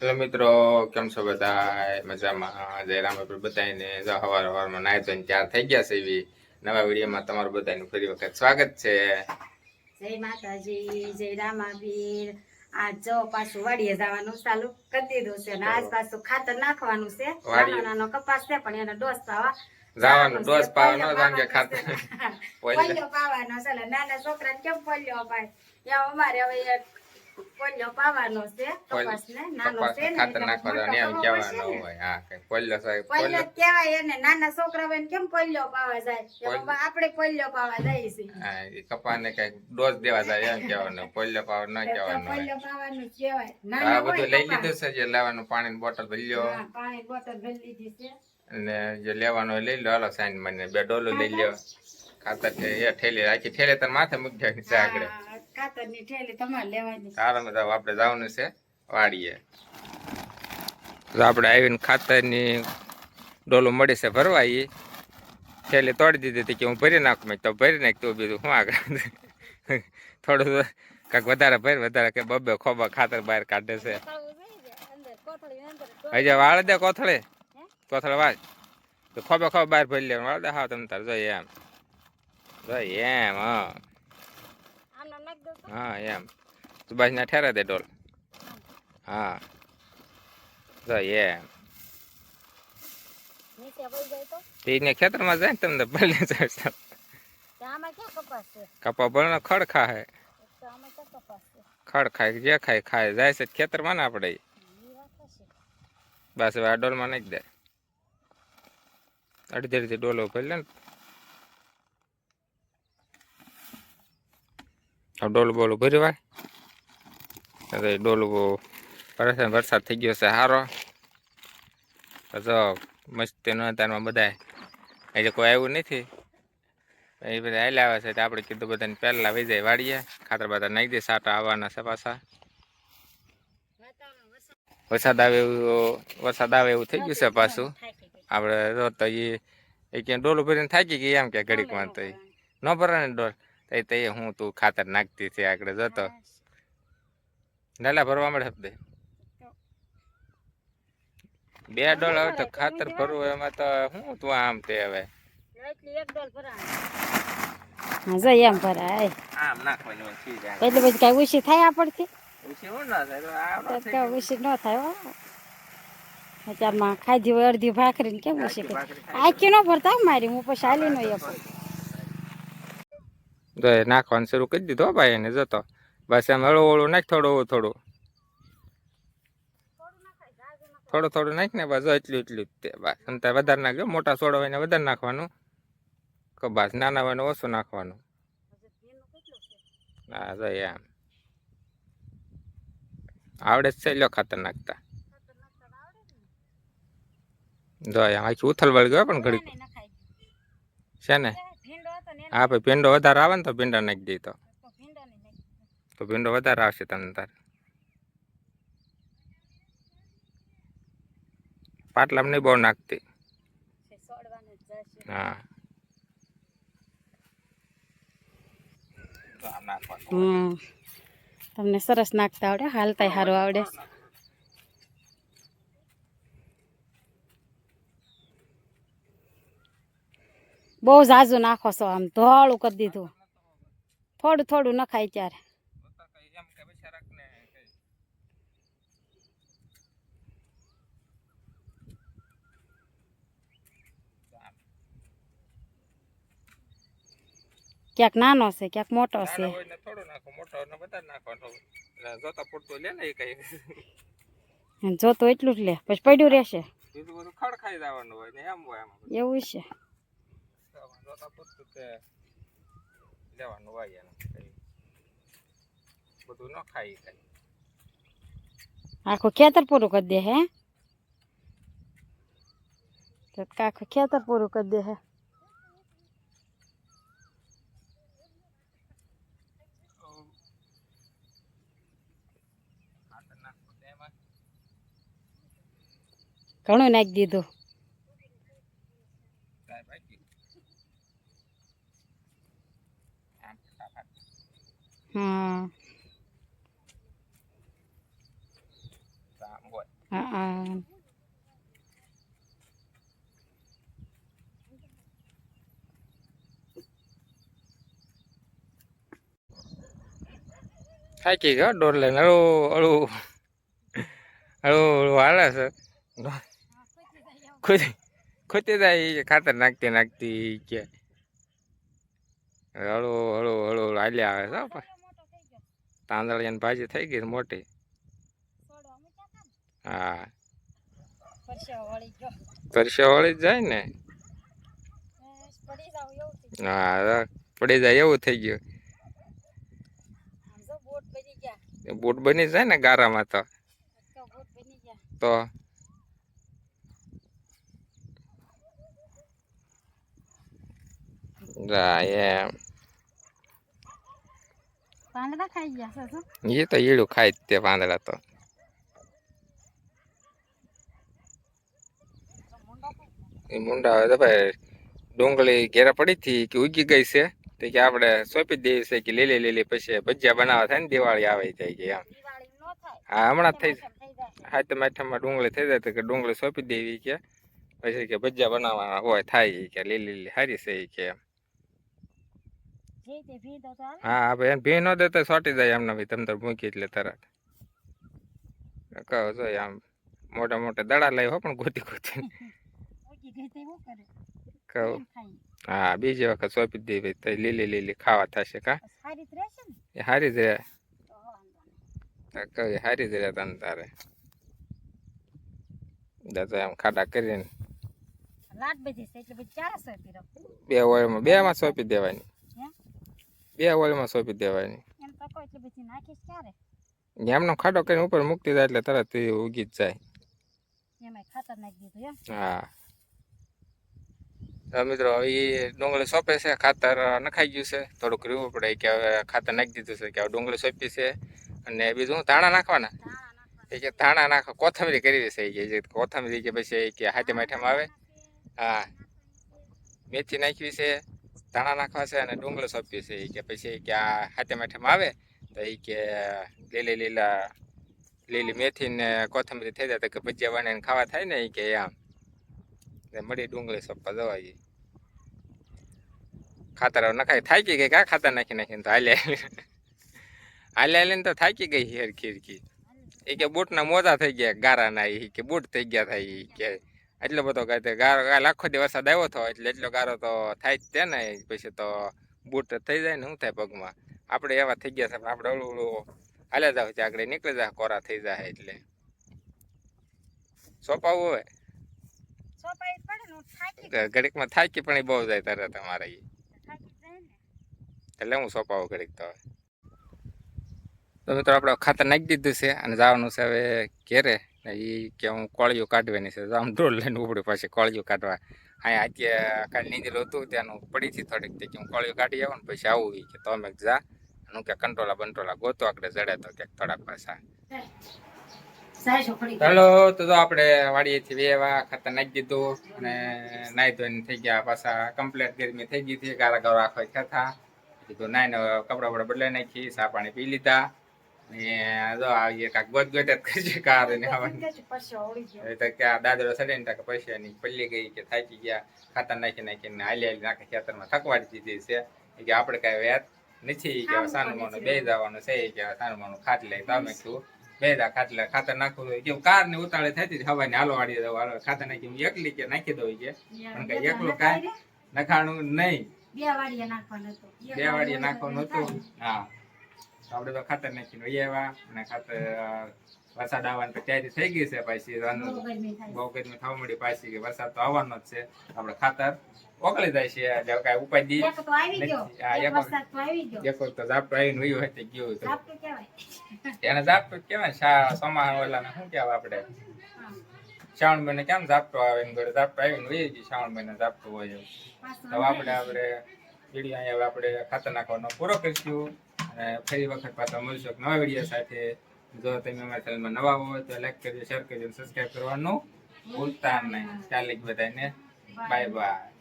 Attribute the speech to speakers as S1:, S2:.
S1: Hello મિત્રો, કેમ છો બધા? મજામાં? જયરામ આપણે બધાને હવારમાં નાહી ધોઈને તૈયાર થઈ ગયા છે એવી નવા વિડીયોમાં તમારું બધાનું ફરી વખત સ્વાગત છે.
S2: જય માતાજી, જય રામાવીર. આ જો પાછું વાડીએ જવાનું ચાલુ કરી દીધું છે ને આજ પાછું ખાતર નાખવાનું છે. નાનો નાનો કપાસ છે પણ એનો ડોસ પાવા
S1: જવાનું ડોસ પાવાનો કારણ કે ખાતર
S2: પોલિયો પાવાનો છે. નાના છોકરાને કેમ પોલિયો અપાય એમ અમારે હવે પોલિયો પાવાનો છે. કપાસ ને નાનો છે ને
S1: ખાતર
S2: એટલે
S1: નાખવા
S2: મોટો
S1: એમ
S2: કરવો
S1: કહેવાનું
S2: પડશે ને.
S1: હોય. હા, કઈ પોલિયો
S2: પોલિયો કહેવાય એને. નાના છોકરા હોય કેમ પોલિયો પાવા જાય એમ આપણે પોલિયો પાવા જઈએ છીએ.
S1: હા, એ કપાને કઈ ડોઝ દેવા જાય એમ કહેવાનું. પોલિયો પાવા ન કહેવાનું.
S2: પોલિયો પાવાનું કહેવાય.
S1: આ બધું લઈ લીધું છે. જે લેવાનું પાણીની બોટલ ભરી લ્યો.
S2: હા, પાણી બોટલ ભરી લીધી છે.
S1: અને જે લેવાનું લઈ લો. હાલો સાઈન મને 2 ડોલો લઈ લ્યો. ખાતર છે એ ઠેલી રાખી ઠેલી તાર માથે મૂકી દેવાની છે આગળ.
S2: ખાતરની ઠેલી તમારે લેવાની.
S1: હાલો મતલબ આપણે જવાનું છે વાડીએ. તો આપણે આવીને ખાતરની ડોલો મળી છે ભરવા. એ થેલી તોડી દીધી હતી કે હું ભરી નાખું. મેં તો ભરી નાખ. તું બીજું શું આગળ થોડું કાંઈક વધારે ભર વધારે કે બબે ખોબા ખાતર બહાર કાઢે છે. હજી વાળ દે કોથળે વાળ તો ખોબે ખોબ બહાર ભરી લેવાનું. વાળ દે હા તમે તાર જોઈએ એમ જોઈએ એમ. હા એમ તું બાજુ ના ઠેરા દે ડોલ. હા જોઈએ એમ એને ખેતરમાં જાય ને તમને ભલે કપા ભરનો ખડ ખાય. ખડ ખાય જે ખાય ખાય જાય છે ખેતરમાં ને આપણે બસ હવે આ ડોલમાં નાખી દે. અડધી અડધી ડોલો ભરી લે ને. ડોલું બોલું ભરી વાય ડોલું ભરે છે. વરસાદ થઈ ગયો છે સારો. તો મસ્તી નો તારમાં બધા હજી કોઈ આવ્યું નથી. એ બધા હાલ્યા આવે છે તો આપણે કીધું બધાને પહેલા વહી જાય વાડીએ. ખાતર બધા નાખી દે. સાટા આવવાના છે પાછા. વરસાદ આવે એવું થઈ ગયું છે પાછું. આપણે તો એ ક્યાં ડોલું ભરીને થાકી ગઈ એમ કે ઘડીકમાં તો ન ભરે ને ડોલ તો હું તું ખાતર નાખતી હતી આગળ જતો નાલા ભરવા મળે. 2 ડોલ હવે તો ખાતર ભરવું એમાં તો શું તું આમ તે હવે
S2: એમ ભરાય
S1: આમ નાખવાની
S2: એટલે પછી કઈ ઉછી થાય આપણથી
S1: શું ના થાય
S2: ઉછી ન થાય. અત્યારમાં ખાધી હોય અડધી ભાખરી ને કેમ ઉછી આખી ન ભરતા મારી હું પછી હાલી નો
S1: નાખવાનું શરૂ કરી દીધો ભાઈ એને જતો બસ એમ હળવું હળવું નાખ. થોડું થોડું થોડું થોડું નાખ ને બસ એટલું એટલું બસ અંતર વધારે નાખજો. મોટા છોડ હોય ને વધારે નાખવાનું. બસ નાના હોય ને ઓછું નાખવાનું. હા જો એમ આવડે જ છે. લ્યો ખાતર નાખતા જો એમ આખી ઉથલ વળી ગયો પણ ઘડીક છે ને. હા ભાઈ ભીંડો વધારે આવે ને તો ભીંડા નાખી દઈ તો ભીંડો વધારે આવશે તમને તાર. પાટલામાં નહીં બહુ નાખતી. હા
S2: તમને સરસ નાખતા આવડે. હાલતા સારું આવડે. બહુ ઝાઝુ નાખો છો. આમ ધોળું કરી દીધું. થોડું થોડું નખાય ત્યારે ક્યાંક નાનો છે ક્યાંક મોટો છે. જોતો એટલું જ લે પછી પડ્યું રહેશે. એવું છે.
S1: લેવાનું હોય બધું ન ખાય.
S2: આખું ખેતર પૂરું કરી દે હે. આખું ખેતર પૂરું કરી દે હે. ઘણું નાખી દીધું.
S1: આમ હોય.
S2: હા
S1: થાકી ગયો ડોર લઈને હળવું હળવું હળવું હાલે છે. ખુદ ખોતી જાય ઈ કે ખાતર નાખતી નાખતી ઈ કે હળવું હળવું હળવું હાલ્યા આવે છે પણ તાંદળિયાની ભાજી થઈ ગઈ છે મોટી. હા પરસેવો વળી જ જાય ને. હા પડી જાય એવું થઈ ગયું. બૂટ બની જાય ને ગારામાં તો એમ
S2: પાંદડા ખાઈ ગયા છે
S1: એ તો ઈડું ખાય જ તે પાંદડા તો. એ મુંડા આવે તો ભાઈ ડુંગળી ઘેરા પડી હતી કે ઉગી ગઈ છે તો કે આપણે સોંપી દેવી છે કે લીલી લીલી પછી ભજીયા બનાવવા થાય ને દિવાળી આવે જાય કે એમ. હા હમણાં થઈ હાથમ આઠમમાં ડુંગળી થઈ જાય તો કે ડુંગળી સોંપી દેવી કે પછી કે ભજીયા બનાવવાના હોય થાય કે લીલી લીલી હારી છે કે એમ. હા આપણે એને ભી ન દેતા સોટી જાય એમને ભાઈ તમે તો મૂકી એટલે તરત કહો જોઈએ આમ મોટા મોટા દડા લઈ હો પણ ગોતી ગોતી કહું. હા બીજી વખત સોંપી દે ભાઈ તો લીલી લીલી ખાવા થશે કા એ હારી જ રહે. કહે હારી જ રહે તને તારે એમ ખાડા કરીને બે ઓળમાં બે માં સોંપી દેવાની. બે ઓળમાં સોંપી દેવાની. એમનો ખાડો કરીને ઉપર મૂકતી જાય એટલે તરત ઉગી જ જાય. હા તો મિત્રો એ ડુંગળી સોંપે છે ખાતર નખાઈ ગયું છે થોડુંક રીવું પડે કે હવે ખાતર નાખી દીધું છે કે હવે ડુંગળી સોંપી છે અને બીજું ધાણા નાખવાના એ કે ધાણા નાખો કોથમરી કરવી છે કે કોથમરી કે પછી કે હાથે માઠામાં આવે. હા મેથી નાખવી છે ધાણા નાખવા છે અને ડુંગળી સોંપવી છે કે પછી કે આ હાથે માઠામાં આવે તો એ કે લીલી લીલા લીલી મેથી ને કોથમરી થઈ જાય તો કે ભજીયા બનાવીને ખાવા થાય ને એ કે આમ મળી ડુંગળી સોંપવા જવાય. ખાતર નખાય થાકી ગઈ કા ખાતર નાખી નાખીને તો હાલે હાલે ને તો થાકી ગઈ હેરખી હેરખી એ કે બૂટના મોજા થઈ ગયા ગારાના એ કે બૂટ થઈ ગયા થાય એ કે એટલો બધો ગારો આખો દી વરસાદ આવ્યો હતો એટલે એટલો ગારો તો થાય જ તે ને પછી તો બૂટ થઈ જાય ને શું થાય પગમાં આપણે એવા થઈ ગયા છે પણ આપણે ઓલું ઓલું હાલે જાવ ત્યાં આગળ નીકળી જાય કોરા થઈ જાય એટલે સોંપાવું હોય ઘડીકમાં થાકી પણ બહુ જાય તારે તમારે એટલે હું સોંપાવું ઘડીક તો મિત્રો આપણે ખાતર નાખી દીધું છે અને જવાનું છે હવે ઘેરે એ કે હું કોળિયું કાઢવાની છે આમ ઢોલ લઈને ઉપડે પાછી કોળિયું કાઢવા અહીંયા અત્યારે કાલે નીંદેલું હતું ત્યાંનું પડી હતી થોડીક કે હું કોળિયું કાઢી આવું ને પછી આવું કે તો અમે જા હું કે કંટ્રોલા બંટ્રોલા ગોતો આપણે જડે તો ક્યાંક થોડાક પાછા. ચાલો તો આપણે વાડીએથી વેવા ખાતર નાખી દીધું અને નાહી ધોઈને થઈ ગયા પાછા કમ્પ્લીટ ગરમી થઈ ગઈ હતી ગારા ગારો આખો થતા કીધું નાઈને કપડા બપડા બદલાઈ નાખી ચા પાણી પી લીધા ને જો આવીએ કાંક ગોત ગોત જ કરશે કાર ને ક્યાં દાદરો ચડે ને ત્યાં પૈસા ની પલ્લી ગઈ કે થાકી ગયા ખાતર નાખી નાખીને હાલી હાલી નાખે ખેતરમાં થકવાડી દીધી છે કે આપણે કાંઈ વ્યાજ નથી કે સાનું માનું બે જવાનું છે કે સાનું માનું ખાટ લે તો અમે તું બેદા ખાટલે ખાતર નાખવું હોય કેવું કાર ને ઉતાળે થતી હવા ને હાલો વાળી દઉં હાલો ખાતર નાખી હું એકલી કે નાખી દઉં કે પણ કઈ એકલું કાંઈ નખાણું નહીં બે વાડીએ નાખવાનું હતું. હા આપણે તો ખાતર નાખીને એવા અને ખાતર વરસાદ આવવાની તૈયારી થઈ ગઈ છે પાછી બહુ ગરમી થવા મળી પાછી કે વરસાદ તો આવવાનો જ છે આપણે ખાતર ઓગળી જાય છે એટલે કઈ ઉપાય એક તો ઝાપટું આવીને વયું હોય ગયું એને ઝાપટું કેવાય સોમા ઓલા શું કેવાય આપણે શ્રાવણ મહિને કેમ ઝાપટું આવે એમ ઘરે ઝાપટું આવીને વયું ગયું શ્રાવણ મહિને ઝાપટું હોય તો આપણે વિડીયો અહીંયા આપણે ખાતર નાખવાનો પૂરો કરીશું અને ફરી વખત પાછા મળશું નવા વિડીયો સાથે. જો તમે અમારા ચેનલમાં નવા હોય તો લાઈક કરજો શેર કરજો સબસ્ક્રાઈબ કરવાનું ભૂલતા નહીં. ચાલે બધાને બાય બાય.